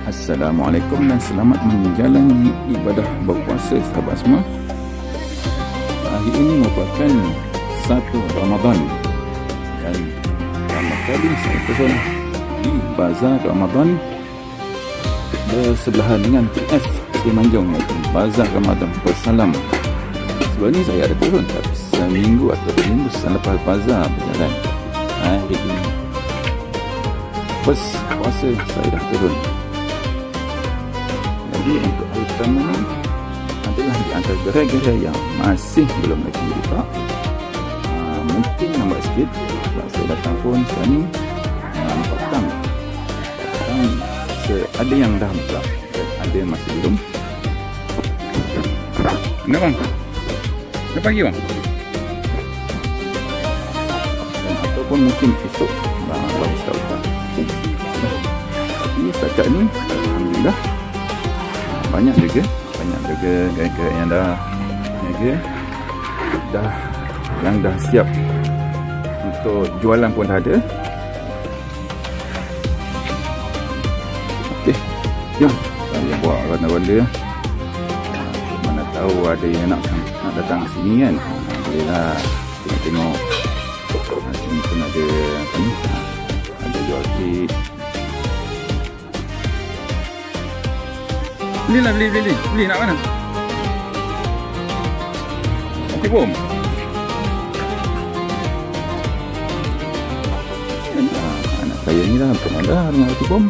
Assalamualaikum dan selamat menjalani ibadah berpuasa sahabat semua. Hari ini merupakan 1 Ramadan dan pertama kali saya turun di Bazar Ramadan bersebelahan dengan TF Semenanjung, iaitu Bazar Ramadan Bersalam. Sebelum ni saya ada turun, tapi seminggu atau 2 minggu selepas bazar berjalan. Hari ini first puasa saya dah turun. Jadi untuk hari pertama ni adalah di antara gerai-gerai yang masih belum lagi buka. Mungkin lambat sikit sebab saya datang pun sekarang ni petang. Ada yang dah buka dan ada yang masih belum. Mana bang? Dah pagi bang? Ataupun mungkin esok baru start buka. Tapi setakat ni alhamdulillah banyak juga gerai-gerai yang dah niaga, yang dah siap untuk jualan pun dah ada. Okey, jom saya buat ronda-ronda. Mana tahu ada yang nak datang ke sini kan. Bolehlah tengok. Sini pun ada apa ni? Ada jual kek. Beli nak mana? Nanti bom. Anak saya ni dah pernah dah dengan roti bom.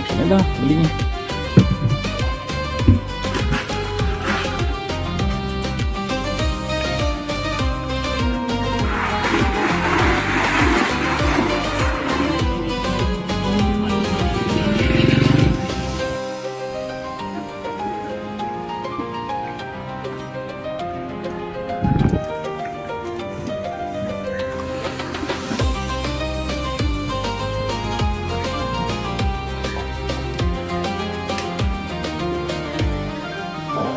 Pernah dah beli.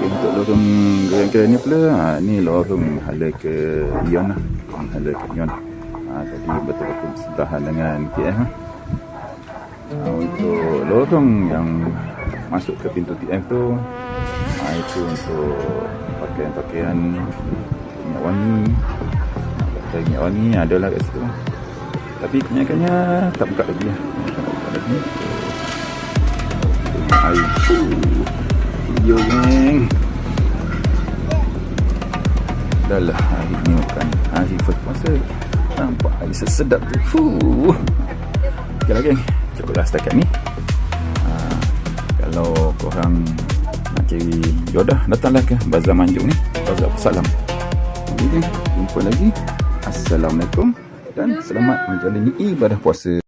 Untuk lorong gerai-gerai ni pula, ni lorong hala ke Ion lah. Hala ke Ion. Tadi betul-betul sebelahan dengan TF lah. Untuk lorong yang masuk ke pintu TF tu, itu untuk pakaian-pakaian minyak wangi. Pakaian minyak wangi adalah kat situ. Tapi kebanyakannya tak buka lagi lah. Tak buka lagi. Air. Yo geng. Dah lah, hari ni bukan hari first puasa. Nampak air sesedap tu. Okey lah geng, cukuplah setakat ni. Kalau korang nak cari jodoh, datanglah ke Bazar Manjung ni, Bazar Bersalam. Jadi jumpa lagi. Assalamualaikum dan selamat menjalani ibadah puasa.